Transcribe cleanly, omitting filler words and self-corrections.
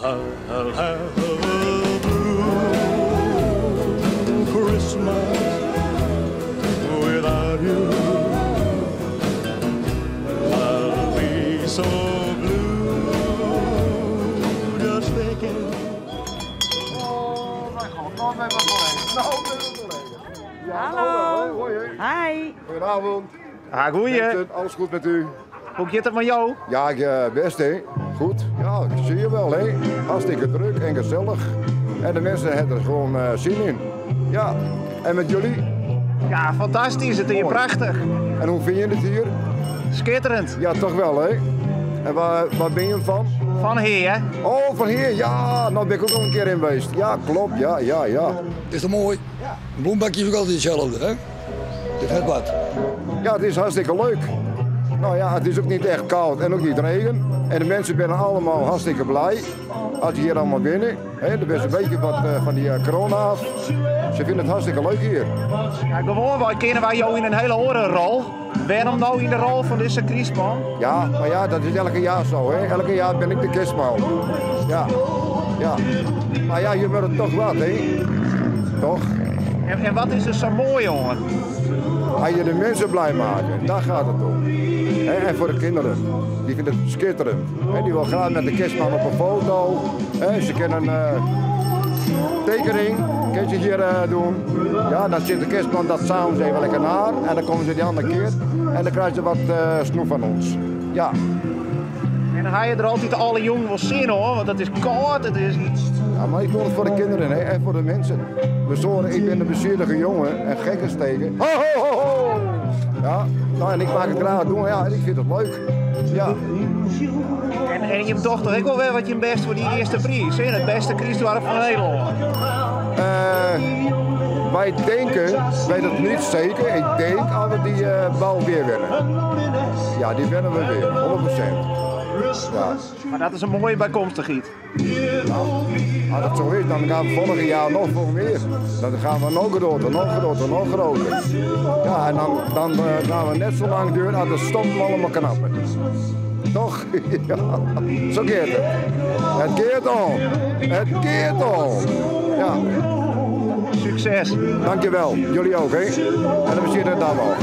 I'll have a blue Christmas without you. I'll be so blue just thinking. Oh mijn god, nou ben ik collega. Nou ben ik collega. Hallo. Hoi. Hi. Goedenavond. Ah, goeie. Alles goed met u? Hoe gaat het met jou? Ja, best hè. Goed. Ja, ik zie je wel hè. Hartstikke druk en gezellig. En de mensen hebben er gewoon zin in. Ja. En met jullie? Ja, fantastisch. Het is hier Mooi. prachtig. En hoe vind je het hier? Schitterend. Ja, toch wel hè. En waar ben je van? Van hier, hè? Oh, van hier. Ja, nou ben ik ook al een keer in geweest. Ja, klopt. Ja. Is dat mooi? Een bloembakje is ook altijd hetzelfde, hè? Dit heeft wat. Ja, het is hartstikke leuk. Nou ja, het is ook niet echt koud en ook niet regen. En de mensen zijn allemaal hartstikke blij als je hier allemaal binnen. Er is een beetje wat van die corona af. Ze vinden het hartstikke leuk hier. Ja, gewoon, wij kennen wij jou in een hele andere rol. Waarom nou in de rol van deze Christman? Ja, maar ja, dat is elke jaar zo. Hè. Elke jaar ben ik de kerstman. Ja. Maar ja, je moet het toch wat, hè? Toch? En wat is er zo mooi, jongen? Als je de mensen blij maken, daar gaat het om. En voor de kinderen, die vinden het schitterend. Die wil graag met de kerstman op een foto. Ze kunnen een tekening, kun je hier doen. Ja, dan zit de kerstman dat s'avonds even lekker naar. En dan komen ze die andere keer en dan krijgen ze wat snoep van ons. Ja. En dan ga je er altijd alle jongen wel zin hoor, want het is koud, het is... Ja, maar ik doe het voor de kinderen hè, en voor de mensen. Dus horen, ik ben een bezielige jongen en gekken steken. Ho, ho, ho, ho! Ja, nou, en ik maak het graag doen, ja, en ik vind het leuk. Ja. En je hebt toch ik wel weer wat je best voor die eerste prijs, hè? Het beste Christdorp van Nederland. Wij denken, weet het niet zeker, ik denk dat we die bal weer winnen. Ja, die winnen we weer, 100%. Ja. Maar dat is een mooie bijkomstigheid. Als dat zo is, dan gaan we volgend jaar nog voor meer. Dan gaan we nog groter. Ja, en dan gaan we net zo lang duren als de stomp allemaal knappen. Toch? Ja, zo keert het. Het keert om. Ja. Succes. Dankjewel. Jullie ook, hè? En dan zien we het dan wel.